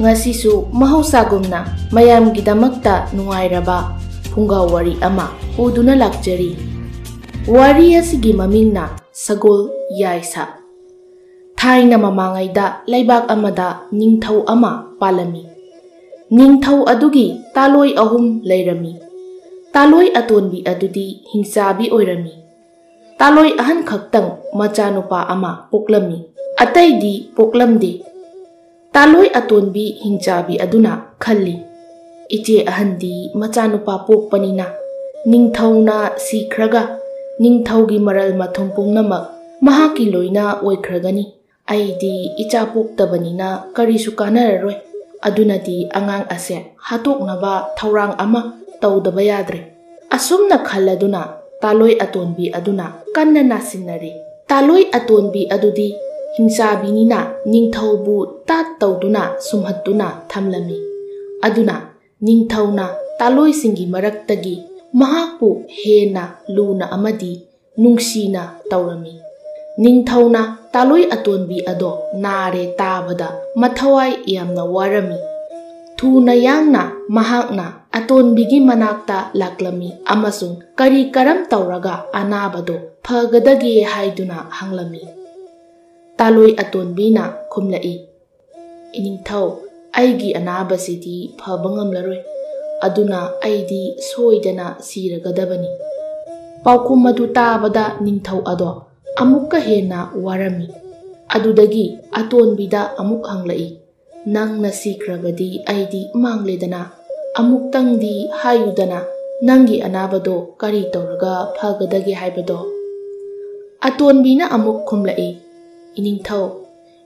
Ngasisu mahawsagumna mayamgidamakta nungairaba Pungaw wari ama uduna lakjari. Wari asigi mamingna Sagol Yaisa. Thaina mamangayda laibak amada ningthau ama palami. Ningthau adugi taloi ahum lairami. Taloi atonbi adudi hingsabi oirami. Taloi ahan khaktang machanupa ama poklami. Ataydi poklamde. Taloi atonbi hingsabi aduna khalli. Iche ahandi machanupa pokpanina. Ningthauna sikhraga. Ningthaugi maral mathumpung namak mahaki loina oikragani. Aidi icha poktabanina karisu kanararoi. Adunadi angang ase hatoknaba thaurang ama tawdaba yadre. Asumna khalladuna taloi atonbi aduna kanna nasinare. Taloi atonbi adudi hingsabinina ningthaubu tat tawduna sumhattuna thamlami. Aduna ningthauna taloi singi maraktagi mahakpu hena luna amadi nungsina tawrami. Ningthauna taloi atonbi ado nare tabada mathawai yamna warami. Thuna yangna mahakna atonbigi manakta laklami amasung kari karam tawraga anabado phagadage haiduna hanglami. Taloi atonbina khumlai. Iningthau aigi anabasidi phabangamlaroi. Aduna aidi soidana siragadabani. Paukum adu tabada ningthau ado amukka hena warami. Adudagi atonbida amuk hanglai. Nang nasikragadi aidi mangledana. Amuktangdi hayudana nangi anabado kari tawraga phagadage haibado. Atonbina amuk khumlai.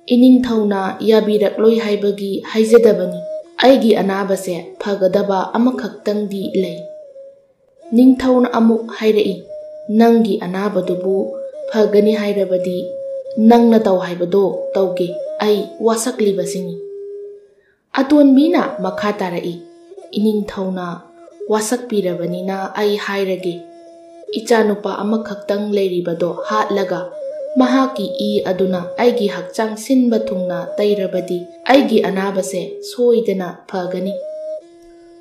Iningthauna yabirakloi haibagi haijadabani. Aigi anabase phagadaba amakhaktangdi lay. Ningthauna amuk hairai. Nangi anabadubu phagani hairabadi nangna taw haibado tawge ai wasaklibasini. Atonbina makha tarai. Iningthauna wasakpirabanina ai hairage. Ichanupa amakhaktang lairibado hatlaga mahaki I aduna aigi hakchang sinba thungna tairabadi aigi anabase soidana phagani.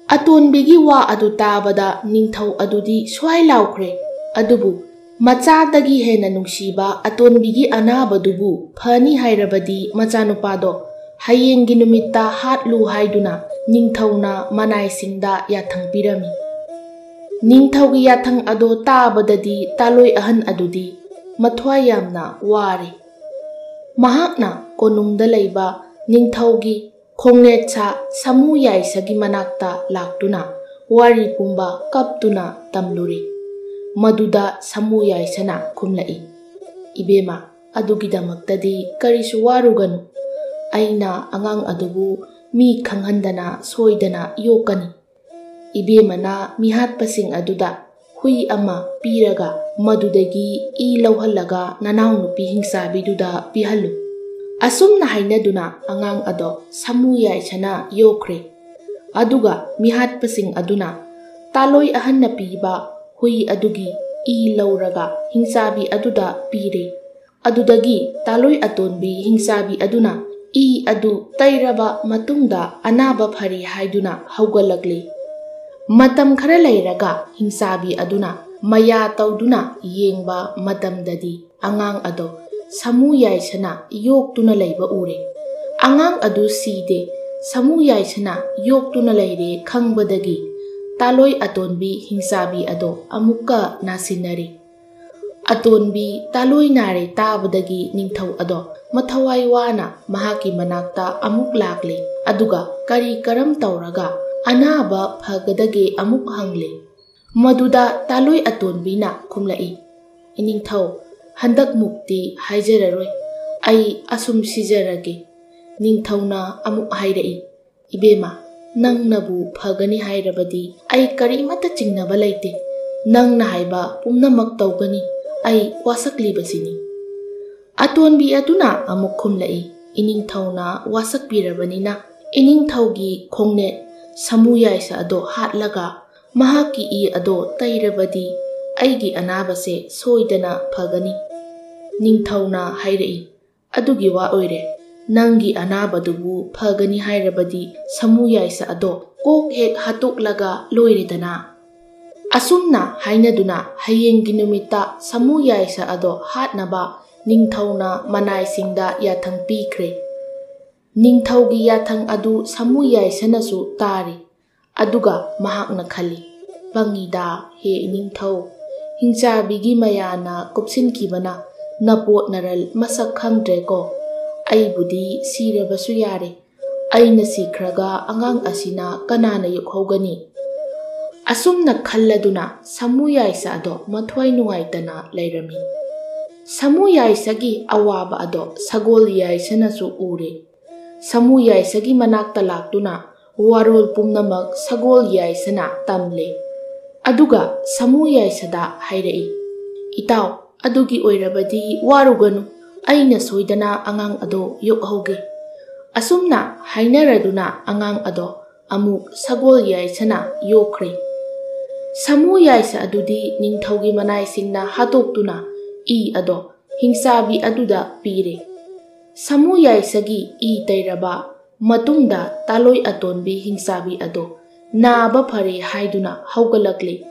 Atonbigi wa adu tabada ningthau adudi swai laukre. Adubu machadagi hena nungsiba atonbigi anabadubu phani hairabadi machanupado hayenggi numitta hatlu haiduna ningthauna manaisingda yathang pirami. Ningthaugi yathang ado tabadadi taloi ahan adudi mathwai yamna wari. Mahakna konungda laiba ningthaugi khongnetcha Samu Yaisagi manakta laktuna wari pumba kaptuna tamluri. Maduda Samu Yaisana khumlai. Ibema adugidamaktadi karisu waruganu. Aina angang adubu mi khanghandana soidana yokani. Ibemana mihatpasing aduda hui ama piraga madudagi I lauhalaga nanaw nupi hingsabiduda pihalu. Asumna hainaduna angang ado Samu Yaisana yokre. Aduga mihatpasing aduna taloi ahan na piba hui adugi I lauraga hingsabi aduda pire. Adudagi taloi atonbi hingsabi aduna I adu tairaba matungda anaba phari haiduna haugalagli. Matam khara lairaga hingsabi aduna maya tawduna yengba matamdadi angang ado Samu Yaisana yoktuna laiba ure. Angang adu side Samu Yaisana yoktuna laire khangbadagi taloi atonbi hingsabi ado amukka nasinari. Atonbi taloi nare tabadagi ningthau ado mathawai wana mahaki manakta amuk lakle. Aduga kari karam tawraga anaba phagadage amuk hangle. Maduda taloi atonbina khumlai. Iningthau handak mukti haijararoi. Ai asum sijarage. Ningthauna amuk hairai. Ibema nang nabu phagani hairabadi ai karimata chingnaba laite. Nang na haiba pumnamak tawgani ai wasaklibasini. Atonbi aduna amuk khumlai. Iningthauna wasakpirabanina iningthaugi khongnet Samu Yaisa ado hatlaga mahaki I ado tairabadi aigi anabase soidana phagani. Ningthauna hairai. Adugi wa oire. Nanggi anabadubu phagani hairabadi samu yaisa ado kok hek hatuklaga loiredana. Asumna hainaduna hayenggi numita samu yaisa ado hatnaba ningthauna manaisingda yathang pikre. Ningthaugi yathang adu samu yaisanasu tari. Aduga mahakna khali. Pangida he ningthau. Hingchabigi mayana kupsinkibana napot naral masak khangdre ko. Aibudi sirabasu yare. Aina sikraga angang asina kanana yukhawgani. Asumna khalladuna samu yaisa ado mathwai nungaitana lairami. Samu yaisagi awaba ado sagol yaisanasu ure. Samu yaisagi manakta laktuna warol pumnamak sagol yaisana tamle. Aduga samu yaisada hairai. Itaw, adugi oirabadi waruganu. Aina soidana angang ado yukhawge. Asumna hainaraduna angang ado amuk sagol yaisana yokre. Samu yaisa adudi ningthaugi manaisingna hatoktuna I ado hingsabi aduda pire. Samu yaisagi I tairaba matungda taloi atonbi hingsabi ado naba phare haiduna haugalakle.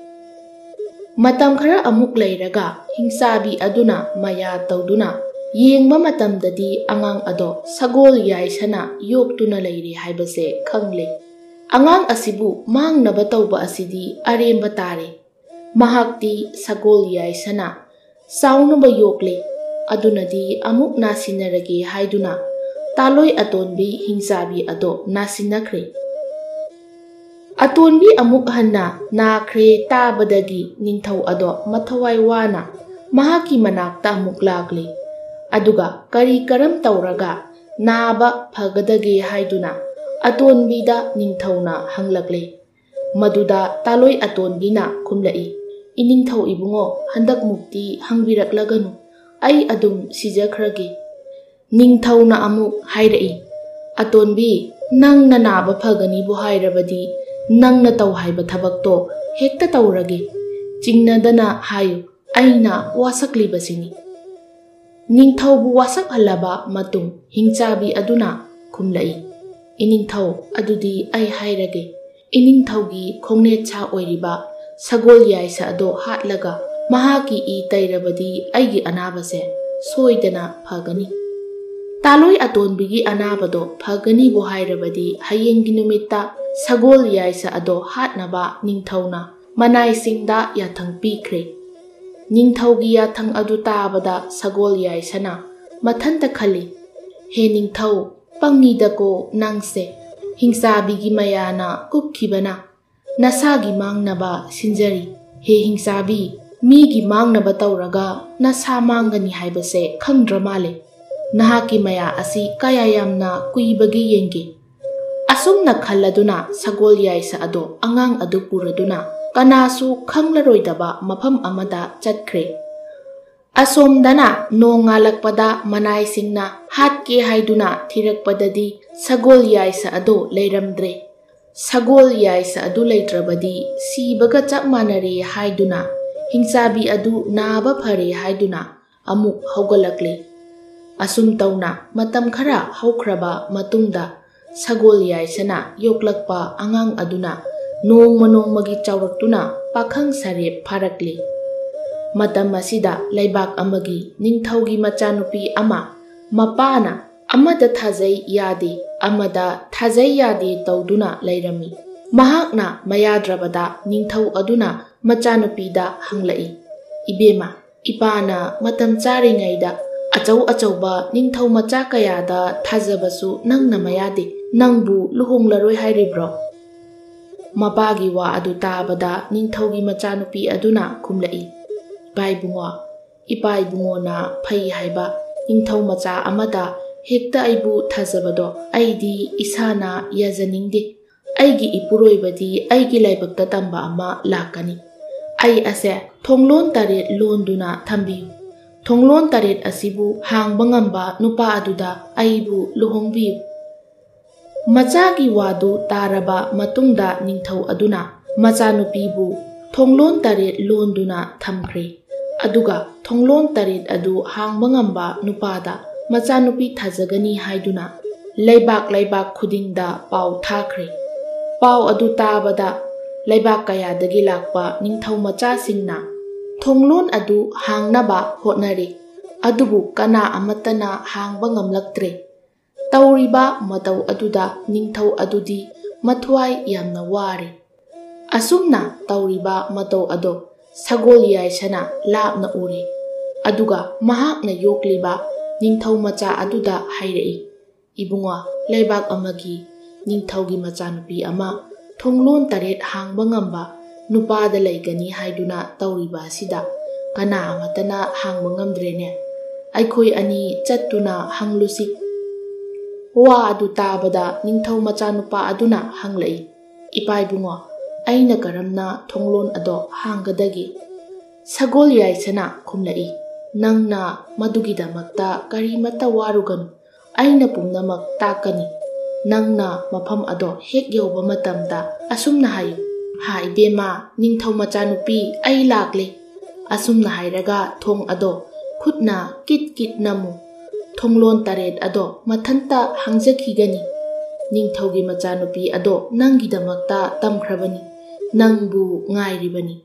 Matam khara amuk lairaga hingsabi aduna maya tawduna yengba matamdadi angang ado sagol yaisana yoktuna leire haibase khangle. Angang asibu mangnaba tawba asidi aremba tare. Mahakti sagol yaisana saunaba yokle. Adunadi amuk nasinarage haiduna taloi atonbi hingsabi ado nasinakre. Atonbi amuk hanna nakre tabadagi ningthau ado mathawai wana mahaki manakta amuk lagle. Aduga kari karam tauraga naba phagadage haiduna atonbida ningthauna hanglakle. Maduda taloi atonbina khumlai. Iningthau ibungo handak mukti hangbiraklaganu. Ai adum sijakhrage. Ningthauna amuk hairai. Atonbi nang nanaba phagani bu hairabadi nang na taw haiba thabakto hekta taurage. Chingnadana hayu aina wasaklibasini. Ningthau bu wasak halaba matung hingchabi aduna khumlai. Iningthau adudi ai hairage. Iningthaugi khongnecha oiriba sagol yaisa ado hatlaga mahaki I tairabadi aigi anabase soidana phagani. Taloi atonbigi anabado phagani bu hairabadi hayenggi numita sagol yaisa ado hatnaba ningthauna manaisingda yathang pikre. Ningthaugi yathang adu tabada sagol yaisana mathanta khali. He ningthau pangidako nangse hingsabigi mayana kupkibana nasagi mangnaba sinjari. He hingsabi migi mangnaba tauraga nasa mangani haibase khangdra male. Nahaki maya asi kaya yamna kuibagi yenge. Asumna khalladuna sagol yaisa ado angang adu puraduna kanasu khanglaroidaba mafam amada chatkre. Asomdana nongalakpada manaisingna hatke haiduna thirakpadadi sagol yaisa ado leiramdre. Sagol yaisa adu leitrabadi sibaga chap manare haiduna hingsabi adu naba phare haiduna amuk haugalakle. Asum tauna matam khara haukraba matungda sagol yaisana yoklakpa angang aduna nongmagi chawraktuna pakhang sarep pharakle. Matam asida laibak amagi ningthaugi machanupi ama mapana amada thajai yade amada thajai yade tawduna lairami. Mahakna mayadrabada ningthau aduna machanupida hanglai. Ibema ipana matam charingaida achau achauba ningthau macha kayada thajabasu nangna mayade nangbu luhonglaroi hairibro. Mapagi wa adu tabada ningthaugi machanupi aduna khumlai. Ipa ibungo na phai haiba ningthau macha amada hekta aibu thajabado aidi isana yajaningde. Aigi ipuroibadi aigi laibakta tamba ama lakani. Ai ase thonglon taret londuna thambiyu. Thonglon taret asibu hangba ngamba nupa aduda aibu luhongbiyu. Machagi wadu taraba matungda ningthau aduna machanupibu thonglon taret londuna thamkhre. Aduga thonglon taret adu hangba ngamba nupada ꯃꯆꯥꯅꯨꯄꯤ ꯊꯥꯖꯒꯅꯤ ꯍꯥꯏꯗꯨꯅ ꯂꯩꯕꯥꯛ ꯈꯨꯗꯤꯡꯗ ꯄꯥꯎ ꯊꯥꯈ꯭ꯔꯦ꯫ ꯄꯥꯎ ꯑꯗꯨ ꯇꯥꯕꯗ ꯂꯩꯕꯥꯛ ꯀꯌꯥꯗꯒꯤ ꯂꯥꯛꯄ ꯅꯤꯡꯊꯧ ꯃꯆꯥꯁꯤꯡꯅ ꯊꯣꯡꯂꯣꯟ ꯑꯗꯨ ꯍꯥꯡꯅꯕ ꯍꯣꯠꯅꯔꯦ, ꯑꯗꯨꯕꯨ ꯀꯅꯥ ꯑꯃꯠꯇꯅ ꯍꯥꯡꯕ ꯉꯝꯂꯛꯇ꯭ꯔꯦ꯫ ꯇꯧꯔꯤꯕ ꯃꯇꯧ ꯑꯗꯨꯗ ꯅꯤꯡꯊꯧ ꯑꯗꯨꯗꯤ ꯃꯊ꯭ꯋꯥꯏ ꯌꯥꯝꯅ ꯋꯥꯔꯦ꯫ ꯑꯁꯨꯝꯅ ꯇꯧꯔꯤꯕ ꯃꯇꯧ ꯑꯗꯣ ꯁꯒꯣꯜꯌꯥꯏꯁꯥꯅ ꯂꯥꯞꯅ ꯎꯔꯦ, ꯑꯗꯨꯒ ꯃꯍꯥꯛꯅ ꯌꯣꯛꯂꯤꯕ ꯅꯤꯡꯊꯧ ꯃꯆꯥ ꯑꯗꯨꯗ ꯍꯥꯏꯔꯛꯏ, "ꯏꯕꯨꯡꯉꯣ, ꯂꯩꯕꯥꯛ ꯑꯃꯒꯤ ꯅꯤꯡꯊꯧꯒꯤ ꯃꯆꯥꯅꯨꯄꯤ ꯑꯃ ꯊꯣꯡꯂꯣꯟ 8 ꯍꯥꯡꯕ ꯉꯝꯕ ꯅꯨꯄꯥꯗ ꯂꯩꯒꯅꯤ ꯍꯥꯏꯗꯨꯅ ꯇꯧꯔꯤꯕ ꯑꯁꯤꯗ ꯀꯅꯥ ꯑꯃꯠꯇꯅ ꯍꯥꯡꯕ ꯉꯝꯗ꯭ꯔꯦꯅꯦ꯫ ꯑꯩꯈꯣꯏ ꯑꯅꯤ ꯆꯠꯇꯨꯅ ꯍꯪꯂꯨꯁꯤ." ꯋꯥ ꯑꯗꯨ ꯇꯥꯕꯗ ꯅꯤꯡꯊꯧ ꯃꯆꯥꯅꯨꯄꯥ ꯑꯗꯨꯅ ꯍꯪꯂꯛꯏ, "ꯏꯄꯥ ꯏꯕꯨꯡꯉꯣ, ꯑꯩꯅ ꯀꯔꯝꯅ ꯊꯣꯡꯂꯣꯟ ꯑꯗꯣ ꯍꯥꯡꯒꯗꯒꯦ?" ꯁꯒꯣꯜꯌꯥꯏꯁꯥꯅ ꯈꯨꯝꯂꯛꯏ, "ꯅꯪꯅ ꯃꯗꯨꯒꯤꯗꯃꯛꯇ ꯀꯔꯤꯃꯠꯇ ꯋꯥꯔꯨꯒꯅꯨ, ꯑꯩꯅ ꯄꯨꯝꯅꯃꯛ ꯇꯥꯛꯀꯅꯤ꯫ ꯅꯪꯅ ꯃꯐꯝ ꯑꯗꯣ ꯍꯦꯛ ꯌꯧꯕ ꯃꯇꯝꯗ ꯑꯁꯨꯝꯅ ꯍꯥꯏꯌꯨ, 'ꯍꯥ ꯏꯕꯦꯝꯃ, ꯅꯤꯡꯊꯧ ꯃꯆꯥꯅꯨꯄꯤ, ꯑꯩ ꯂꯥꯛꯂꯦ'" ꯑꯁꯨꯝꯅ ꯍꯥꯏꯔꯒ ꯊꯣꯡ ꯑꯗꯣ ꯈꯨꯠꯅ ꯀꯤꯠ ꯀꯤꯠ ꯅꯝꯃꯨ꯫ ꯊꯣꯡꯂꯣꯟ 8 ꯑꯗꯣ ꯃꯊꯟꯇ ꯍꯥꯡꯖꯈꯤꯒꯅꯤ꯫ ꯅꯤꯡꯊꯧꯒꯤ ꯃꯆꯥꯅꯨꯄꯤ ꯑꯗꯣ ꯅꯪꯒꯤꯗꯃꯛꯇ ꯇꯝꯈ꯭ꯔꯕꯅꯤ, ꯅꯪꯕꯨ ꯉꯥꯏꯔꯤꯕꯅꯤ꯫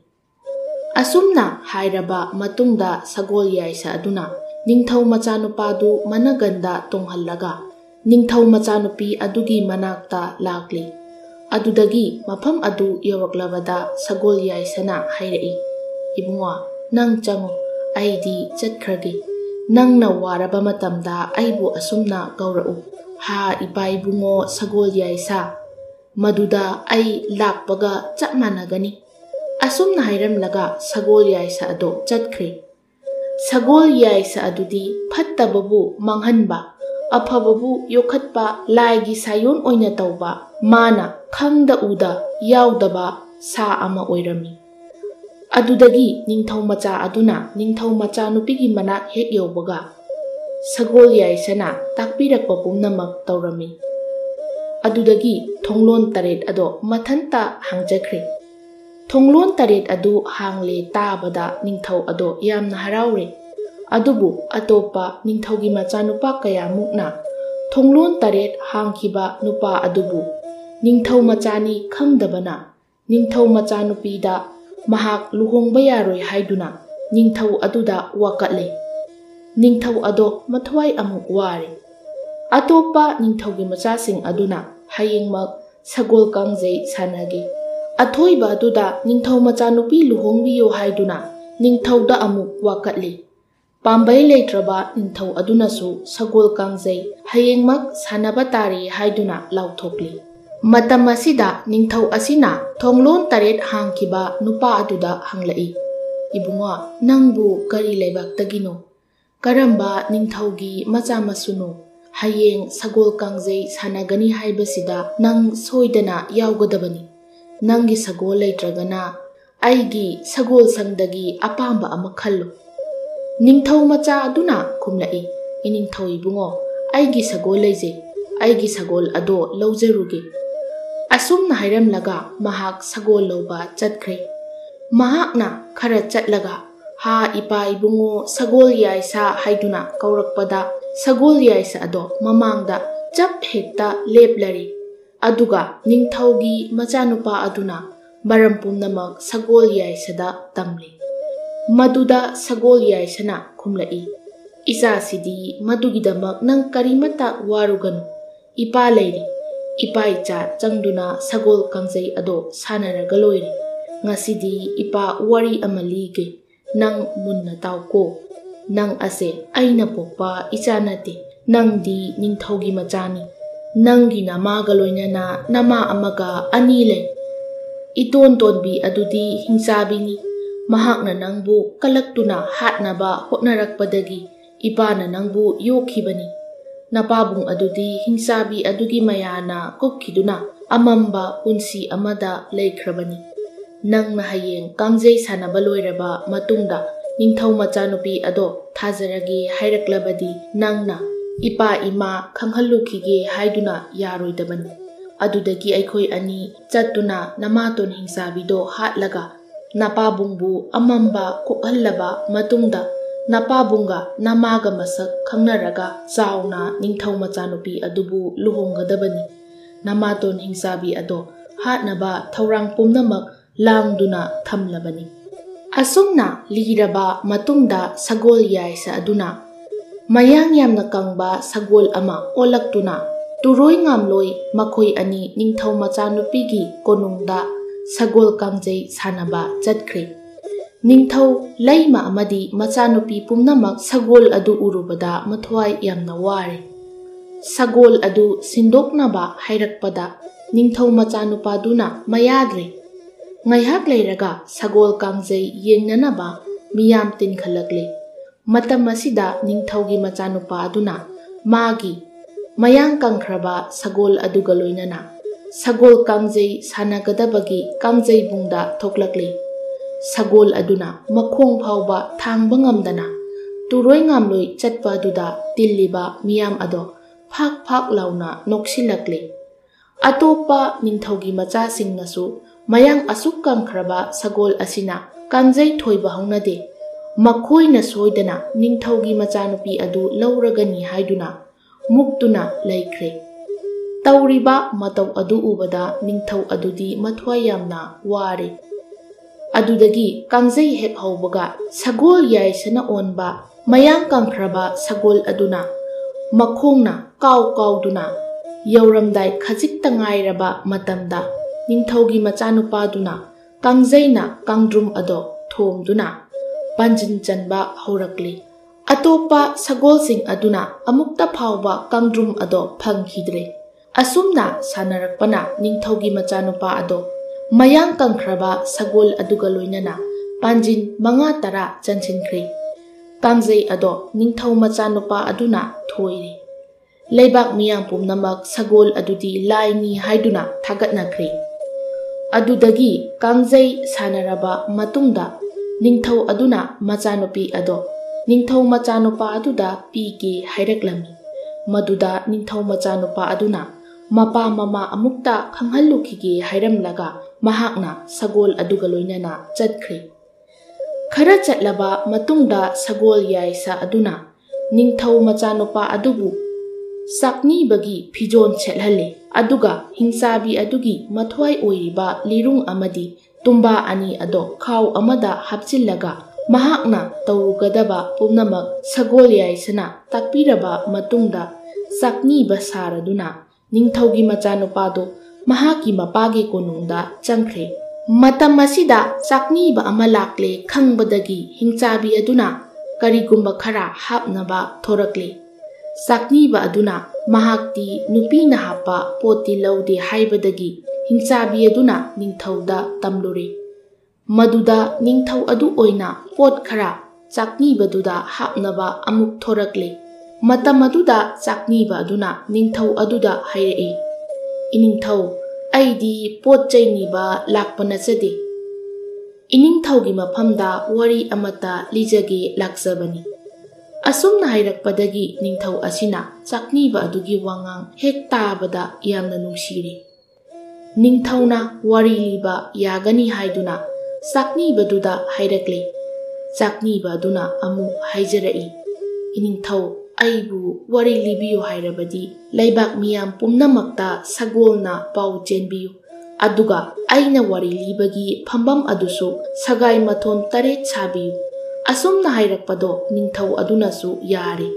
ꯑꯁꯨꯝꯅ ꯍꯥꯏꯔꯕ ꯃꯇꯨꯡꯗ ꯁꯒꯣꯜꯌꯥꯏꯁꯥ ꯑꯗꯨꯅ ꯅꯤꯡꯊꯧ ꯃꯆꯥꯅꯨꯄꯥꯗꯨ ꯃꯅꯒꯟꯗ ꯇꯣꯡꯍꯜꯂꯒ ꯅꯤꯡꯊꯧ ꯃꯆꯥꯅꯨꯄꯤ ꯑꯗꯨꯒꯤ ꯃꯅꯥꯛꯇ ꯂꯥꯛꯂꯤ꯫ ꯑꯗꯨꯗꯒꯤ ꯃꯐꯝ ꯑꯗꯨ ꯌꯧꯔꯛꯂꯕꯗ ꯁꯒꯣꯜꯌꯥꯏꯁꯥꯅ ꯍꯥꯏꯔꯛꯏ, "ꯏꯕꯨꯡꯉꯣ, ꯅꯪ ꯆꯪꯉꯨ, ꯑꯩꯗꯤ ꯆꯠꯈ꯭ꯔꯒꯦ꯫ ꯅꯪꯅ ꯋꯥꯔꯕ ꯃꯇꯝꯗ ꯑꯩꯕꯨ ꯑꯁꯨꯝꯅ ꯀꯧꯔꯛꯎ, 'ꯍꯥ ꯏꯄꯥ ꯏꯕꯨꯡꯉꯣ ꯁꯒꯣꯜꯌꯥꯏꯁꯥ', ꯃꯗꯨꯗ ꯑꯩ ꯂꯥꯛꯄꯒ ꯆꯞ ꯃꯥꯟꯅꯒꯅꯤ"꯫ ꯑꯁꯨꯝꯅ ꯍꯥꯏꯔꯝꯂꯒ ꯁꯒꯣꯜꯌꯥꯏꯁꯥ ꯑꯗꯣ ꯆꯠꯈ꯭ꯔꯦ꯫ ꯁꯒꯣꯜꯌꯥꯏꯁꯥ ꯑꯗꯨꯗꯤ ꯐꯠꯇꯕꯕꯨ ꯃꯥꯡꯍꯟꯕ, ꯑꯐꯕꯕꯨ ꯌꯣꯛꯈꯠꯄ ꯂꯥꯏꯒꯤ ꯁꯥꯏꯑꯣꯟ ꯑꯣꯏꯅ ꯇꯧꯕ, ꯃꯥꯅ ꯈꯪꯗ ꯎꯗ ꯌꯥꯎꯗꯕ ꯁꯥ ꯑꯃ ꯑꯣꯏꯔꯝꯃꯤ꯫ ꯑꯗꯨꯗꯒꯤ ꯅꯤꯡꯊꯧ ꯃꯆꯥ ꯑꯗꯨꯅ ꯅꯤꯡꯊꯧ ꯃꯆꯥꯅꯨꯄꯤꯒꯤ ꯃꯅꯥꯛ ꯍꯦꯛ ꯌꯧꯕꯒ ꯁꯒꯣꯜꯌꯥꯏꯁꯥꯅ ꯇꯥꯛꯄꯤꯔꯛꯄ ꯄꯨꯝꯅꯃꯛ ꯇꯧꯔꯝꯃꯤ꯫ ꯑꯗꯨꯗꯒꯤ ꯊꯣꯡꯂꯣꯟ 8 ꯑꯗꯣ ꯃꯊꯟꯇ ꯍꯥꯡꯖꯈ꯭ꯔꯦ꯫ ꯊꯣꯡꯂꯣꯟ 8 ꯑꯗꯨ ꯍꯥꯡꯂꯦ ꯇꯥꯕꯗ ꯅꯤꯡꯊꯧ ꯑꯗꯣ ꯌꯥꯝꯅ ꯍꯔꯥꯎꯔꯦ꯫ ꯑꯗꯨꯕꯨ ꯑꯇꯣꯞꯄ ꯅꯤꯡꯊꯧꯒꯤ ꯃꯆꯥꯅꯨꯄꯥ ꯀꯌꯥꯃꯨꯛꯅ ꯊꯣꯡꯂꯣꯟ 8 ꯍꯥꯡꯈꯤꯕ ꯅꯨꯄꯥ ꯑꯗꯨꯕꯨ ꯅꯤꯡꯊꯧ ꯃꯆꯥꯅꯤ ꯈꯪꯗꯕꯅ ꯅꯤꯡꯊꯧ ꯃꯆꯥꯅꯨꯄꯤꯗ ꯃꯍꯥꯛ ꯂꯨꯍꯣꯡꯕ ꯌꯥꯔꯣꯏ ꯍꯥꯏꯗꯨꯅ ꯅꯤꯡꯊꯧ ꯑꯗꯨꯗ ꯋꯥꯀꯠꯂꯦ꯫ ꯅꯤꯡꯊꯧ ꯑꯗꯣ ꯃꯊ꯭ꯋꯥꯏ ꯑꯃꯨꯛ ꯋꯥꯔꯦ꯫ ꯑꯇꯣꯞꯄ ꯅꯤꯡꯊꯧꯒꯤ ꯃꯆꯥꯁꯤꯡ ꯑꯗꯨꯅ ꯍꯌꯦꯡꯃꯛ ꯁꯒꯣꯜ ꯀꯥꯡꯖꯩ ꯁꯥꯟꯅꯒꯦ, ꯑꯊꯣꯏꯕ ꯑꯗꯨꯗ ꯅꯤꯡꯊꯧ ꯃꯆꯥꯅꯨꯄꯤ ꯂꯨꯍꯣꯡꯕꯤꯌꯨ ꯍꯥꯏꯗꯨꯅ ꯅꯤꯡꯊꯧꯗ ꯑꯃꯨꯛ ꯋꯥꯀꯠꯂꯤ꯫ ꯄꯥꯝꯕꯩ ꯂꯩꯇ꯭ꯔꯕ ꯅꯤꯡꯊꯧ ꯑꯗꯨꯅꯁꯨ ꯁꯒꯣꯜ ꯀꯥꯡꯖꯩ ꯍꯌꯦꯡꯃꯛ ꯁꯥꯟꯅꯕ ꯇꯥꯔꯦ ꯍꯥꯏꯗꯨꯅ ꯂꯥꯎꯊꯣꯛꯂꯤ꯫ ꯃꯇꯝ ꯑꯁꯤꯗ ꯅꯤꯡꯊꯧ ꯑꯁꯤꯅ ꯊꯣꯡꯂꯣꯟ 8 ꯍꯥꯡꯈꯤꯕ ꯅꯨꯄꯥ ꯑꯗꯨꯗ ꯍꯪꯂꯛꯏ, "ꯏꯕꯨꯡꯉꯣ, ꯅꯪꯕꯨ ꯀꯔꯤ ꯂꯩꯕꯥꯛꯇꯒꯤꯅꯣ? ꯀꯔꯝꯕ ꯅꯤꯡꯊꯧꯒꯤ ꯃꯆꯥ ꯃꯁꯨꯅꯣ? ꯍꯌꯦꯡ ꯁꯒꯣꯜ ꯀꯥꯡꯖꯩ ꯁꯥꯟꯅꯒꯅꯤ ꯍꯥꯏꯕꯁꯤꯗ ꯅꯪ ꯁꯣꯏꯗꯅ ꯌꯥꯎꯒꯗꯕꯅꯤ꯫ ꯅꯪꯒꯤ ꯁꯒꯣꯜ ꯂꯩꯇ꯭ꯔꯒꯅ ꯑꯩꯒꯤ ꯁꯒꯣꯜꯁꯪꯗꯒꯤ ꯑꯄꯥꯝꯕ ꯑꯃ ꯈꯜꯂꯨ"꯫ ꯅꯤꯡꯊꯧ ꯃꯆꯥ ꯑꯗꯨꯅ ꯈꯨꯝꯂꯛꯏ, "ꯏꯅꯤꯡꯊꯧ ꯏꯕꯨꯡꯉꯣ, ꯑꯩꯒꯤ ꯁꯒꯣꯜ ꯂꯩꯖꯩ, ꯑꯩꯒꯤ ꯁꯒꯣꯜ ꯑꯗꯣ ꯂꯧꯖꯔꯨꯒꯦ"꯫ ꯑꯁꯨꯝꯅ ꯍꯥꯏꯔꯝꯂꯒ ꯃꯍꯥꯛ ꯁꯒꯣꯜ ꯂꯧꯕ ꯆꯠꯈ꯭ꯔꯦ꯫ ꯃꯍꯥꯛꯅ ꯈꯔ ꯆꯠꯂꯒ "ꯍꯥ ꯏꯄꯥ ꯏꯕꯨꯡꯉꯣ ꯁꯒꯣꯜꯌꯥꯏꯁꯥ" ꯍꯥꯏꯗꯨꯅ ꯀꯧꯔꯛꯄꯗ ꯁꯒꯣꯜꯌꯥꯏꯁꯥ ꯑꯗꯣ ꯃꯃꯥꯡꯗ ꯆꯞ ꯍꯦꯛꯇ ꯂꯦꯞꯂꯔꯦ꯫ ꯑꯗꯨꯒ ꯅꯤꯡꯊꯧꯒꯤ ꯃꯆꯥꯅꯨꯄꯥ ꯑꯗꯨꯅ ꯃꯔꯝ ꯄꯨꯝꯅꯃꯛ ꯁꯒꯣꯜꯌꯥꯏꯁꯥꯗ ꯇꯝꯂꯤ꯫ ꯃꯗꯨꯗ ꯁꯒꯣꯜꯌꯥꯏꯁꯥꯅ ꯈꯨꯝꯂꯛꯏ, "ꯏꯆꯥꯁꯤꯗꯤ ꯃꯗꯨꯒꯤꯗꯃꯛ ꯅꯪ ꯀꯔꯤꯃꯠꯇ ꯋꯥꯔꯨꯒꯅꯨ, ꯏꯄꯥ ꯂꯩꯔꯤ꯫ ꯏꯄꯥ ꯏꯆꯥ ꯆꯪꯗꯨꯅ ꯁꯒꯣꯜ ꯀꯥꯡꯖꯩ ꯑꯗꯣ ꯁꯥꯟꯅꯔꯒ ꯂꯣꯏꯔꯦ꯫ ꯉꯁꯤꯗꯤ ꯏꯄꯥ ꯋꯥꯔꯤ ꯑꯃ ꯂꯤꯒꯦ, ꯅꯪ ꯃꯨꯟꯅ ꯇꯥꯎꯀꯣ꯫ ꯅꯪ ꯑꯁꯦ ꯑꯩꯅ ꯄꯣꯛꯄ ꯏꯆꯥ ꯅꯠꯇꯦ, ꯅꯪꯗꯤ ꯅꯤꯡꯊꯧꯒꯤ ꯃꯆꯥꯅꯤ꯫ ꯅꯪꯒꯤ ꯅꯃꯥꯒ ꯂꯣꯏꯅꯅ ꯅꯃꯥ ꯑꯃꯒ 2 ꯂꯩ꯫ ꯏꯇꯣꯟ ꯇꯣꯟꯕꯤ ꯑꯗꯨꯗꯤ ꯍꯤꯡꯆꯥꯕꯤꯅꯤ꯫ ꯃꯍꯥꯛꯅ ꯅꯪꯕꯨ ꯀꯜꯂꯛꯇꯨꯅ ꯍꯥꯠꯅꯕ ꯍꯣꯠꯅꯔꯛꯄꯗꯒꯤ ꯏꯄꯥꯅ ꯅꯪꯕꯨ ꯌꯣꯛꯈꯤꯕꯅꯤ꯫ ꯅꯄꯥꯕꯨꯡ ꯑꯗꯨꯗꯤ ꯍꯤꯡꯆꯥꯕꯤ ꯑꯗꯨꯒꯤ ꯃꯌꯥꯅ ꯀꯨꯞꯈꯤꯗꯨꯅ ꯑꯃꯝꯕ ꯄꯨꯟꯁꯤ ꯑꯃꯗ ꯂꯩꯈ꯭ꯔꯕꯅꯤ꯫ ꯅꯪꯅ ꯍꯌꯦꯡ ꯀꯥꯡꯖꯩ ꯁꯥꯟꯅꯕ ꯂꯣꯏꯔꯕ ꯃꯇꯨꯡꯗ ꯅꯤꯡꯊꯧ ꯃꯆꯥꯅꯨꯄꯤ ꯑꯗꯣ ꯊꯥꯖꯔꯒꯦ ꯍꯥꯏꯔꯛꯂꯕꯗꯤ ꯅꯪꯅ ꯏꯄꯥ ꯏꯃꯥ ꯈꯪꯍꯜꯂꯨꯈꯤꯒꯦ ꯍꯥꯏꯗꯨꯅ ꯌꯥꯔꯣꯏꯗꯕꯅꯤ꯫ ꯑꯗꯨꯗꯒꯤ ꯑꯩꯈꯣꯏ ꯑꯅꯤ ꯆꯠꯇꯨꯅ ꯅꯃꯥꯇꯣꯟ ꯍꯤꯡꯆꯥꯕꯤꯗꯣ ꯍꯥꯠꯂꯒ ꯅꯄꯥꯕꯨꯡꯕꯨ ꯑꯃꯝꯕ ꯀꯣꯛꯍꯜꯂꯕ ꯃꯇꯨꯡꯗ Napabungga namaga masak khangnaraga chauna ningthau machanupi adubu luhonggadabani. Namaton hingsabi ado hatnaba thaurang pumnamak langduna thamlabani. Asumna liraba matungda sagol yaisa aduna mayang yamna kangba sagol ama olaktuna turoi ngamloi makhoi ani ningthau machanupigi konungda sagol kangjei sanaba chatkre. Ningthau laima amadi machanupi pumnamak sagol adu urubada mathwai yamna ware. Sagol adu sindoknaba hairakpada ningthau machanupaduna mayadre. Ngaihak leiraga sagol kangjei yengnanaba miyam tinkhalakle. Matam asida ningthaugi machanupa aduna magi mayang kangkraba sagol aduga loinana sagol kangjei sanagadabagi kangjei bungda thoklakle. Sagol aduna makhong phauba thangba ngamdana turoi ngamloi chatpa aduda tilliba miyam ado phak phak launa noksilakle. Atopa ningthaugi machasingnasu mayang asuk kangkraba sagol asina kangjei thoiba haunade. Makhoina soidana ningthaugi machanupi adu lauragani haiduna muktuna laikre. Tauriba matau adu ubada ningthau adudi mathwai yamna ware. Adudagi kangjei hek haubaga sagol yaisana onba mayang kangkraba sagol aduna makhongna kaw kawduna yauramdai khajik tangairaba matamda ningthaugi machanupaduna kangjeina kangdrum ado thomduna panjin chanba haurakle. Atopa sagolsing aduna amukta phauba kangdrum ado phangkhidre. Asumna sanarakpana ningthaugi machanupa ado mayang kangkraba sagol aduga loinana panjin 5-10 chanchinkre. Kangjei ado ningthau machanupa aduna thoire. Leibak miyang pumnamak sagol adudi laini haiduna thagatnakre. Adudagi kangjei sanaraba matungda ningthau aduna machanupi ado ningthau machanupa aduda pige hairaklami. Maduda ningthau machanupa aduna mapa mama amukta khanghallukhige hairamlaga mahakna sagol aduga loinana chatkre. Khara chatlaba matungda sagol yaisa aduna ningthau machanupa adubu sakni bagi fijon chelhalle. Aduga hingsabi adugi mathwai oiriba lirung amadi tumba ani ado khaw amada hapchillaga mahakna tawrugadaba pumnamak sagol yaisana takpiraba matungda sakni basaraduna ningthaugi machanupado mahaki mapagi konungda changkre. Matam asida sakni ba ama lakle khangbadagi hingchabi aduna karigumba khara hapnaba thorakle. Sakni ba aduna mahakti nupina hapa poti laude haibadagi hingchabi aduna ningthauda tamlure. Maduda ningthau adu oina pot khara sakni baduda hapnaba amuk thorakle. Matam aduda sakni ba aduna ningthau aduda hairei. Iningthau aidi pot chaini ba lakpana chade. Iningthaugi mafamda wari amata lijage laksabani. Asumna hairakpadagi ningthau asina sakni ba adugi wangang hek tabada yamna nungsire. Ningthauna wari liba yagani haiduna sakni baduda hairakle. Sakni baduna amu haijarai. Iningthau aibu wari libiyo hairabadi laibak miyam pumnamakta sagolna pau chenbiyu. Aduga aina wari libagi phambam adusu sagai mathon 8 sabiyu. Asumna hairakpado ningthau adunasu yare.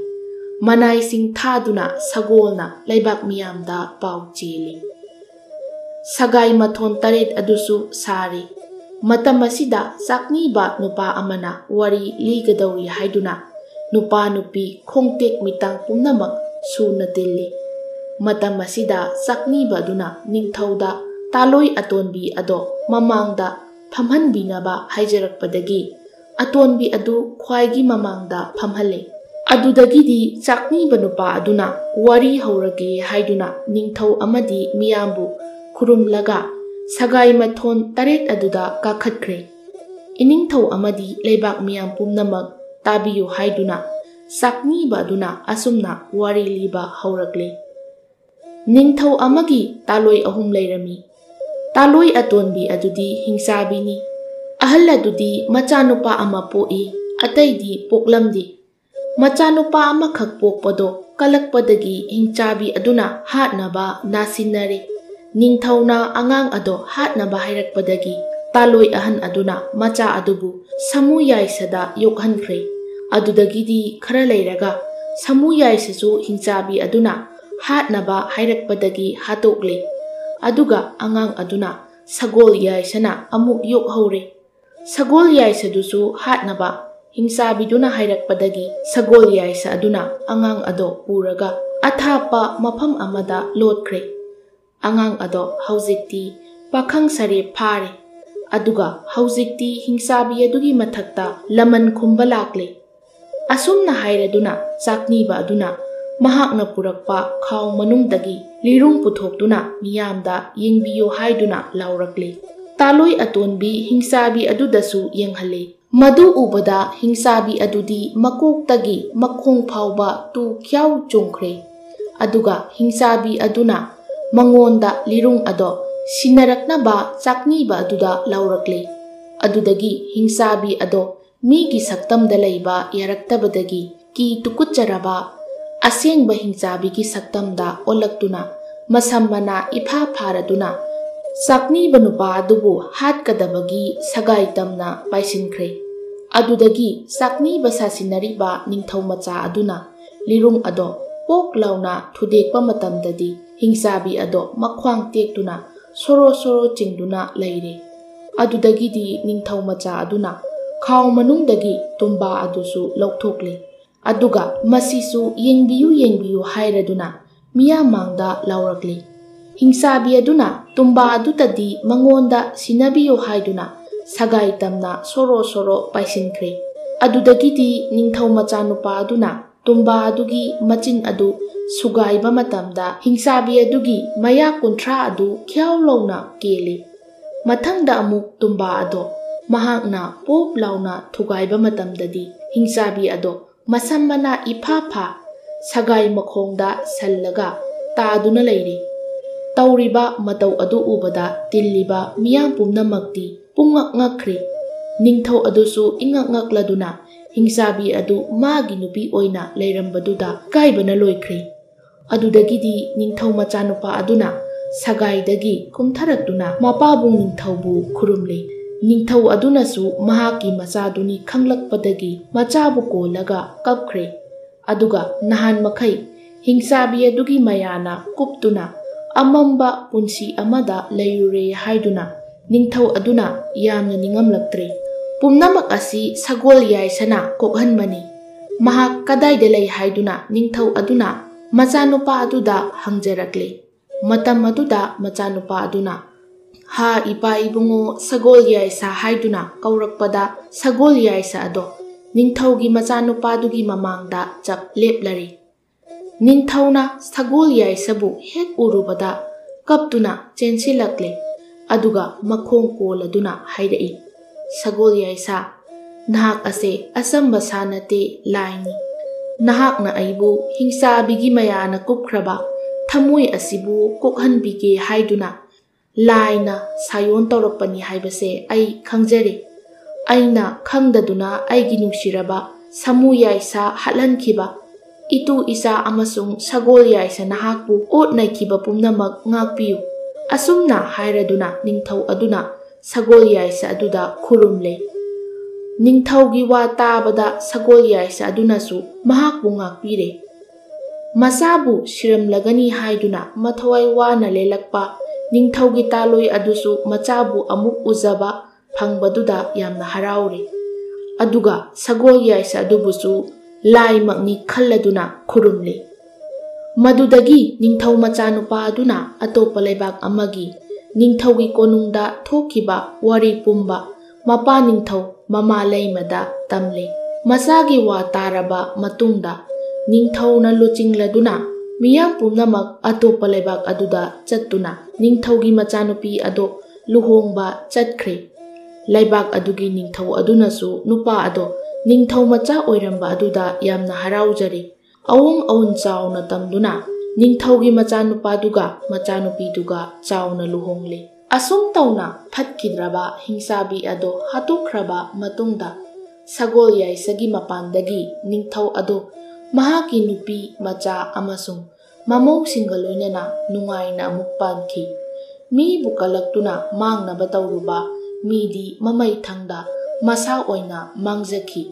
Manaising thaduna sagolna laibak miyamda pau cheli. Sagai mathon 8 adusu sare. Matam asida sakni ba nupa amana wari ligadawi haiduna nupa nupi khongtek mitang pumnamak suna tilli. Matam asida sakni ba aduna ningthauda taloi atonbi ado mamangda phamhanbinaba haijarakpadagi atonbi adu khwaigi mamangda phamhale. Adudagidi sakni ba nupa aduna wari haurage haiduna ningthau amadi miyambu khurumlaga sagai mathon 8 aduda kakhatkre. Iningthau amadi leibak miyam pumnamak tabiyu haiduna sakni ba aduna asumna wari liba haurakle. Ningthau amagi taloi ahum leirami. Taloi atonbi adudi hingsabini. Ahal adudi machanupa ama poi ꯑꯇꯩꯗꯤ ꯄꯣꯛꯂꯝꯗꯦ꯫ ꯃꯆꯥꯅꯨꯄꯥ ꯑꯃꯈꯛ ꯄꯣꯛꯄꯗꯣ ꯀꯜꯂꯛꯄꯗꯒꯤ ꯍꯤꯡꯆꯥꯕꯤ ꯑꯗꯨꯅ ꯍꯥꯠꯅꯕ ꯅꯥꯁꯤꯟꯅꯔꯦ꯫ ꯅꯤꯡꯊꯧꯅ ꯑꯉꯥꯡ ꯑꯗꯣ ꯍꯥꯠꯅꯕ ꯍꯥꯏꯔꯛꯄꯗꯒꯤ ꯇꯥꯂꯣꯏ ꯑꯍꯟ ꯑꯗꯨꯅ ꯃꯆꯥ ꯑꯗꯨꯕꯨ ꯁꯥꯃꯨ ꯌꯥꯏꯁꯥꯗ ꯌꯣꯛꯍꯟꯈ꯭ꯔꯦ꯫ ꯑꯗꯨꯗꯒꯤꯗꯤ ꯈꯔ ꯂꯩꯔꯒ ꯁꯥꯃꯨ ꯌꯥꯏꯁꯥꯁꯨ ꯍꯤꯡꯆꯥꯕꯤ ꯑꯗꯨꯅ ꯍꯥꯠꯅꯕ ꯍꯥꯏꯔꯛꯄꯗꯒꯤ ꯍꯥꯠꯇꯣꯛꯂꯦ꯫ ꯑꯗꯨꯒ ꯑꯉꯥꯡ ꯑꯗꯨꯅ ꯁꯒꯣꯜ ꯌꯥꯏꯁꯥꯅ ꯑꯃꯨꯛ ꯌꯣꯛꯍꯧꯔꯦ꯫ ꯁꯒꯣꯜ ꯌꯥꯏꯁꯥꯗꯨꯁꯨ ꯍꯥꯠꯅꯕ ꯍꯤꯡꯆꯥꯕꯤꯗꯨꯅ ꯍꯥꯏꯔꯛꯄꯗꯒꯤ ꯁꯒꯣꯜ ꯌꯥꯏꯁꯥ ꯑꯗꯨꯅ ꯑꯉꯥꯡ ꯑꯗꯣ ꯄꯨꯔꯒ ꯑꯊꯥꯞꯄ ꯃꯐꯝ ꯑꯃꯗ ꯂꯣꯠꯈ꯭ꯔꯦ꯫ ꯑꯉꯥꯡ ꯑꯗꯣ ꯍꯧꯖꯤꯛꯇꯤ ꯄꯥꯈꯪ ꯁꯥꯔꯦꯞ ꯐꯥꯔꯦ꯫ ꯑꯗꯨꯒ ꯍꯧꯖꯤꯛꯇꯤ ꯍꯤꯡꯆꯥꯕꯤ ꯑꯗꯨꯒꯤ ꯃꯊꯛꯇ ꯂꯃꯟ ꯈꯨꯝꯕ ꯂꯥꯛꯂꯦ꯫ ꯑꯁꯨꯝꯅ ꯍꯥꯏꯔꯗꯨꯅ ꯆꯥꯛꯅꯤꯕ ꯑꯗꯨꯅ ꯃꯍꯥꯛꯅ ꯄꯨꯔꯛꯄ ꯈꯥꯎ ꯃꯅꯨꯡꯗꯒꯤ ꯂꯤꯔꯨꯡ ꯄꯨꯊꯣꯛꯇꯨꯅ ꯃꯤꯌꯥꯝꯗ ꯌꯦꯡꯕꯤꯌꯨ ꯍꯥꯏꯗꯨꯅ ꯂꯥꯎꯔꯛꯂꯦ꯫ ꯇꯥꯂꯣꯏ ꯑꯇꯣꯟꯕꯤ ꯍꯤꯡꯆꯥꯕꯤ ꯑꯗꯨꯗꯁꯨ ꯌꯦꯡꯍꯜꯂꯦ꯫ ꯃꯗꯨ ꯎꯕꯗ ꯍꯤꯡꯆꯥꯕꯤ ꯑꯗꯨꯗꯤ ꯃꯀꯣꯛꯇꯒꯤ ꯃꯈꯣꯡ ꯐꯥꯎꯕ ꯇꯨ ꯈ꯭ꯌꯥꯎ ꯆꯣꯡꯈ꯭ꯔꯦ꯫ ꯑꯗꯨꯒ ꯍꯤꯡꯆꯥꯕꯤ ꯑꯗꯨꯅ ꯃꯉꯣꯟꯗ ꯂꯤꯔꯨꯡ ꯑꯗꯣ ꯁꯤꯟꯅꯔꯛꯅꯕ ꯆꯥꯛꯅꯤꯕ ꯑꯗꯨꯗ ꯂꯥꯎꯔꯛꯂꯦ꯫ ꯑꯗꯨꯗꯒꯤ ꯍꯤꯡꯆꯥꯕꯤ ꯑꯗꯣ ꯃꯤꯒꯤ ꯁꯛꯇꯝꯗ ꯂꯩꯕ ꯌꯥꯔꯛꯇꯕꯗꯒꯤ ꯀꯤ ꯇꯨꯀꯨꯠꯆꯔꯕ ꯑꯁꯦꯡꯕ ꯍꯤꯡꯆꯥꯕꯤꯒꯤ ꯁꯛꯇꯝꯗ ꯑꯣꯜꯂꯛꯇꯨꯅ ꯃꯁꯝ ꯃꯅꯥ ꯏꯐꯥ ꯐꯥꯔꯗꯨꯅ ꯆꯥꯛꯅꯤꯕ ꯅꯨꯄꯥ ꯑꯗꯨꯕꯨ ꯍꯥꯠꯀꯗꯕꯒꯤ ꯁꯒꯥꯏ ꯇꯝꯅ ꯄꯥꯏꯁꯤꯟꯈ꯭ꯔꯦ꯫ ꯑꯗꯨꯗꯒꯤ ꯆꯥꯛꯅꯤꯕ ꯁꯥꯁꯤꯟꯅꯔꯤꯕ ꯅꯤꯡꯊꯧ ꯃꯆꯥ ꯑꯗꯨꯅ ꯂꯤꯔꯨꯡ ꯑꯗꯣ ꯄꯣꯛ ꯂꯥꯎꯅ ꯊꯨꯗꯦꯛꯄ ꯃꯇꯝꯗꯗꯤ ꯍꯤꯡꯆꯥꯕꯤ ꯑꯗꯣ ꯃꯈ꯭ꯋꯥꯡ ꯇꯦꯛꯇꯨꯅ ꯁꯣꯔꯣ ꯁꯣꯔꯣ ꯆꯤꯡꯗꯨꯅ ꯂꯩꯔꯦ꯫ ꯑꯗꯨꯗꯒꯤꯗꯤ ꯅꯤꯡꯊꯧ ꯃꯆꯥ ꯑꯗꯨꯅ ꯈꯥꯎ ꯃꯅꯨꯡꯗꯒꯤ ꯇꯨꯝꯕꯥ ꯑꯗꯨꯁꯨ ꯂꯧꯊꯣꯛꯂꯦ꯫ ꯑꯗꯨꯒ ꯃꯁꯤꯁꯨ ꯌꯦꯡꯕꯤꯌꯨ ꯌꯦꯡꯕꯤꯌꯨ ꯍꯥꯏꯔꯗꯨꯅ ꯃꯤꯌꯥꯝ ꯃꯥꯡꯗ ꯂꯥꯎꯔꯛꯂꯦ꯫ ꯍꯤꯡꯆꯥꯕꯤ ꯑꯗꯨꯅ ꯇꯨꯝꯕꯥ ꯑꯗꯨꯇꯗꯤ ꯃꯉꯣꯟꯗ ꯁꯤꯟꯅꯕꯤꯌꯨ ꯍꯥꯏꯗꯨꯅ ꯁꯒꯥꯏ ꯇꯝꯅ ꯁꯣꯔꯣ ꯁꯣꯔꯣ ꯄꯥꯏꯁꯤꯟꯈ꯭ꯔꯦ꯫ ꯑꯗꯨꯗꯒꯤꯗꯤ ꯅꯤꯡꯊꯧ ꯃꯆꯥꯅꯨꯄꯥ ꯑꯗꯨꯅ ꯇꯨꯝꯕꯥ ꯑꯗꯨꯒꯤ ꯃꯆꯤꯟ ꯑꯗꯨ ꯁꯨꯒꯥꯏꯕ ꯃꯇꯝꯗ ꯍꯤꯡꯆꯥꯕꯤ ꯑꯗꯨꯒꯤ ꯃꯌꯥ 30 ꯑꯗꯨ ꯈ꯭ꯌꯥꯎ ꯂꯥꯎꯅ ꯀꯦꯜꯂꯦ꯫ ꯃꯊꯪꯗ ꯑꯃꯨꯛ ꯇꯨꯝꯕꯥ ꯑꯗꯣ ꯃꯍꯥꯛꯅ ꯄꯣꯞ ꯂꯥꯎꯅ ꯊꯨꯒꯥꯏꯕ ꯃꯇꯝꯗꯗꯤ ꯍꯤꯡꯆꯥꯕꯤ ꯑꯗꯣ ꯃꯁꯝ ꯃꯅꯥ ꯏꯐꯥ ꯐꯥ ꯁꯒꯥꯏ ꯃꯈꯣꯡꯗ ꯁꯜꯂꯒ ꯇꯥꯗꯨꯅ ꯂꯩꯔꯦ꯫ ꯇꯧꯔꯤꯕ ꯃꯇꯧ ꯑꯗꯨ ꯎꯕꯗ ꯇꯤꯜꯂꯤꯕ ꯃꯤꯌꯥꯝ ꯄꯨꯝꯅꯃꯛꯇꯤ ꯄꯨꯡꯉꯛ ꯉꯛꯈ꯭ꯔꯦ꯫ ꯅꯤꯡꯊꯧ ꯑꯗꯨꯁꯨ ꯏꯉꯛ ꯉꯛꯂꯗꯨꯅ ꯍꯤꯡꯆꯥꯕꯤ ꯑꯗꯨ ꯃꯥꯒꯤ ꯅꯨꯄꯤ ꯑꯣꯏꯅ ꯂꯩꯔꯝꯕꯗꯨꯗ ꯏꯀꯥꯏꯕꯅ ꯂꯣꯏꯈ꯭ꯔꯦ꯫ ꯑꯗꯨꯗꯒꯤꯗꯤ ꯅꯤꯡꯊꯧ ꯃꯆꯥꯅꯨꯄꯥ ꯑꯗꯨꯅ ꯁꯒꯥꯏꯗꯒꯤ ꯀꯨꯝꯊꯔꯛꯇꯨꯅ ꯃꯄꯥꯕꯨꯡ ꯅꯤꯡꯊꯧꯕꯨ ꯈꯨꯔꯨꯝꯂꯦ꯫ ꯅꯤꯡꯊꯧ ꯑꯗꯨꯅꯁꯨ ꯃꯍꯥꯛꯀꯤ ꯃꯆꯥꯗꯨꯅꯤ ꯈꯪꯂꯛꯄꯗꯒꯤ ꯃꯆꯥꯕꯨ ꯀꯣꯜꯂꯒ ꯀꯞꯈ꯭ꯔꯦ꯫ ꯑꯗꯨꯒ ꯅꯍꯥꯟ ꯃꯈꯩ ꯍꯤꯡꯆꯥꯕꯤ ꯑꯗꯨꯒꯤ ꯃꯌꯥꯅ ꯀꯨꯞꯇꯨꯅ ꯑꯃꯝꯕ ꯄꯨꯟꯁꯤ ꯑꯃꯗ ꯂꯩꯔꯨꯔꯦ ꯍꯥꯏꯗꯨꯅ ꯅꯤꯡꯊꯧ ꯑꯗꯨꯅ ꯌꯥꯝꯅ ꯅꯤꯡꯉꯝꯂꯛꯇ꯭ꯔꯦ꯫ ꯄꯨꯝꯅꯃꯛ ꯑꯁꯤ ꯁꯒꯣꯜ ꯌꯥꯏꯁꯥꯅ ꯀꯣꯛꯍꯟꯕꯅꯤ꯫ ꯃꯍꯥꯛ ꯀꯗꯥꯏꯗ ꯂꯩ ꯍꯥꯏꯗꯨꯅ ꯅꯤꯡꯊꯧ ꯑꯗꯨꯅ ꯃꯆꯥꯅꯨꯄꯥ ꯑꯗꯨꯗ ꯍꯪꯖꯔꯛꯂꯦ꯫ ꯃꯇꯝ ꯑꯗꯨꯗ ꯃꯆꯥꯅꯨꯄꯥ ꯑꯗꯨꯅ ꯍꯥ ꯏꯄꯥ ꯏꯕꯨꯡꯉꯣ ꯁꯒꯣꯜ ꯌꯥꯏꯁꯥ ꯍꯥꯏꯗꯨꯅ ꯀꯧꯔꯛꯄꯗ ꯁꯒꯣꯜ ꯌꯥꯏꯁꯥ ꯑꯗꯣ ꯅꯤꯡꯊꯧꯒꯤ ꯃꯆꯥꯅꯨꯄꯥꯗꯨꯒꯤ ꯃꯃꯥꯡꯗ ꯆꯞ ꯂꯦꯞꯂꯔꯦ꯫ ꯅꯤꯡꯊꯧꯅ ꯁꯒꯣꯜ ꯌꯥꯏꯁꯥꯕꯨ ꯍꯦꯛ ꯎꯔꯨꯕꯗ ꯀꯞꯇꯨꯅ ꯆꯦꯟꯁꯤꯜꯂꯛꯂꯦ꯫ ꯑꯗꯨꯒ ꯃꯈꯣꯡ ꯀꯣꯜꯂꯗꯨꯅ ꯍꯥꯏꯔꯛꯏ, ꯁꯒꯣꯜ ꯌꯥꯏꯁꯥ, ꯅꯍꯥꯛ ꯑꯁꯦ ꯑꯆꯝꯕ ꯁꯥ ꯅꯠꯇꯦ, ꯂꯥꯏꯅꯤ꯫ ꯅꯍꯥꯛꯅ ꯑꯩꯕꯨ ꯍꯤꯡꯆꯥꯕꯤꯒꯤ ꯃꯌꯥꯅ ꯀꯨꯞꯈ꯭ꯔꯕ ꯊꯃꯣꯏ ꯑꯁꯤꯕꯨ ꯀꯣꯛꯍꯟꯕꯤꯒꯦ ꯍꯥꯏꯗꯨꯅ ꯂꯥꯏꯅ ꯁꯥꯌꯣꯟ ꯇꯧꯔꯛꯄꯅꯤ ꯍꯥꯏꯕꯁꯦ ꯑꯩ ꯈꯪꯖꯔꯦ꯫ ꯑꯩꯅ ꯈꯪꯗꯗꯨꯅ ꯑꯩꯒꯤ ꯅꯨꯡꯁꯤꯔꯕ ꯁꯥꯃꯨ ꯌꯥꯏꯁꯥ ꯍꯥꯠꯍꯟꯈꯤꯕ ꯏꯇꯨ ꯏꯆꯥ ꯑꯃꯁꯨꯡ ꯁꯒꯣꯜ ꯌꯥꯏꯁꯥ ꯅꯍꯥꯛꯄꯨ ꯑꯣꯠ ꯅꯩꯈꯤꯕ ꯄꯨꯝꯅꯃꯛ ꯉꯥꯛꯄꯤꯌꯨ꯫ ꯑꯁꯨꯝꯅ ꯍꯥꯏꯔꯗꯨꯅ ꯅꯤꯡꯊꯧ ꯑꯗꯨꯅ ꯁꯒꯣꯜ ꯌꯥꯏꯁꯥ ꯑꯗꯨꯗ ꯈꯨꯔꯨꯝꯂꯦ꯫ ꯅꯤꯡꯊꯧꯒꯤ ꯋꯥ ꯇꯥꯕꯗ ꯁꯒꯣꯜ ꯌꯥꯏꯁꯥ ꯑꯗꯨꯅꯁꯨ ꯃꯍꯥꯛꯄꯨ ꯉꯥꯛꯄꯤꯔꯦ꯫ ꯃꯆꯥꯕꯨ ꯁꯤꯔꯝꯂꯒꯅꯤ ꯍꯥꯏꯗꯨꯅ ꯃꯊꯋꯥꯏ ꯋꯥꯅ ꯂꯦꯜꯂꯛꯄ ꯅꯤꯡꯊꯧꯒꯤ ꯇꯥꯂꯣꯏ ꯑꯗꯨꯁꯨ ꯃꯆꯥꯕꯨ ꯑꯃꯨꯛ ꯎꯖꯕ ꯐꯪꯕꯗꯨꯗ ꯌꯥꯝꯅ ꯍꯔꯥꯎꯔꯦ꯫ ꯑꯗꯨꯒ ꯁꯒꯣꯜ ꯌꯥꯏꯁꯥ ꯑꯗꯨꯕꯨꯁꯨ ꯂꯥꯏꯃꯛꯅꯤ ꯈꯜꯂꯗꯨꯅ ꯈꯨꯔꯨꯝꯂꯦ꯫ ꯃꯗꯨꯗꯒꯤ ꯅꯤꯡꯊꯧ ꯃꯆꯥꯅꯨꯄꯥ ꯑꯗꯨꯅ ꯑꯇꯣꯞꯄ ꯂꯩꯕꯥꯛ ꯑꯃꯒꯤ ꯅꯤꯡꯊꯧꯒꯤ ꯀꯣꯅꯨꯡꯗ ꯊꯣꯛꯈꯤꯕ ꯋꯥꯔꯤ ꯄꯨꯝꯕ ꯃꯄꯥ ꯅꯤꯡꯊꯧ ꯃꯃꯥ ꯂꯩꯃꯗ ꯇꯝꯂꯦ꯫ ꯃꯆꯥꯒꯤ ꯋꯥ ꯇꯥꯔꯕ ꯃꯇꯨꯡꯗ ꯅꯤꯡꯊꯧꯅ ꯂꯨꯆꯤꯡꯂꯗꯨꯅ ꯃꯤꯌꯥꯝ ꯄꯨꯝꯅꯃꯛ ꯑꯇꯣꯞꯄ ꯂꯩꯕꯥꯛ ꯑꯗꯨꯗ ꯆꯠꯇꯨꯅ ꯅꯤꯡꯊꯧꯒꯤ ꯃꯆꯥꯅꯨꯄꯤ ꯑꯗꯣ ꯂꯨꯍꯣꯡꯕ ꯆꯠꯈ꯭ꯔꯦ꯫ ꯂꯩꯕꯥꯛ ꯑꯗꯨꯒꯤ ꯅꯤꯡꯊꯧ ꯑꯗꯨꯅꯁꯨ ꯅꯨꯄꯥ ꯑꯗꯣ ꯅꯤꯡꯊꯧ ꯃꯆꯥ ꯑꯣꯏꯔꯝꯕ ꯑꯗꯨꯗ ꯌꯥꯝꯅ ꯍꯔꯥꯎꯖꯔꯦ꯫ ꯑꯋꯣꯡ ꯑꯋꯣꯟ ꯆꯥꯎꯅ ꯇꯝꯗꯨꯅ ꯅꯤꯡꯊꯧꯒꯤ ꯃꯆꯥꯅꯨꯄꯥꯗꯨꯒ ꯃꯆꯥꯅꯨꯄꯤꯗꯨꯒ ꯆꯥꯎꯅ ꯂꯨꯍꯣꯡꯂꯦ꯫ ꯑꯁꯨꯝ ꯇꯧꯅ ꯐꯠꯈꯤꯗ꯭ꯔꯕ ꯍꯤꯡꯆꯥꯕꯤ ꯑꯗꯣ ꯍꯥꯠꯇꯣꯛꯈ꯭ꯔꯕ ꯃꯇꯨꯡꯗ ꯁꯒꯣꯜ ꯌꯥꯏꯁꯒꯤ ꯃꯄꯥꯟꯗꯒꯤ ꯅꯤꯡꯊꯧ ꯑꯗꯣ ꯃꯍꯥꯛꯀꯤ ꯅꯨꯄꯤ ꯃꯆꯥ ꯑꯃꯁꯨꯡ ꯃꯃꯧꯁꯤꯡꯒ ꯂꯣꯏꯅꯅ ꯅꯨꯡꯉꯥꯏꯅ ꯑꯃꯨꯛ ꯄꯥꯟꯈꯤ꯫ ꯃꯤꯕꯨ ꯀꯜꯂꯛꯇꯨꯅ ꯃꯥꯡꯅꯕ ꯇꯧꯔꯨꯕ ꯃꯤꯗꯤ ꯃꯃꯩ ꯊꯪꯗ ꯃꯁꯥ ꯑꯣꯏꯅ ꯃꯥꯡꯖꯈꯤ꯫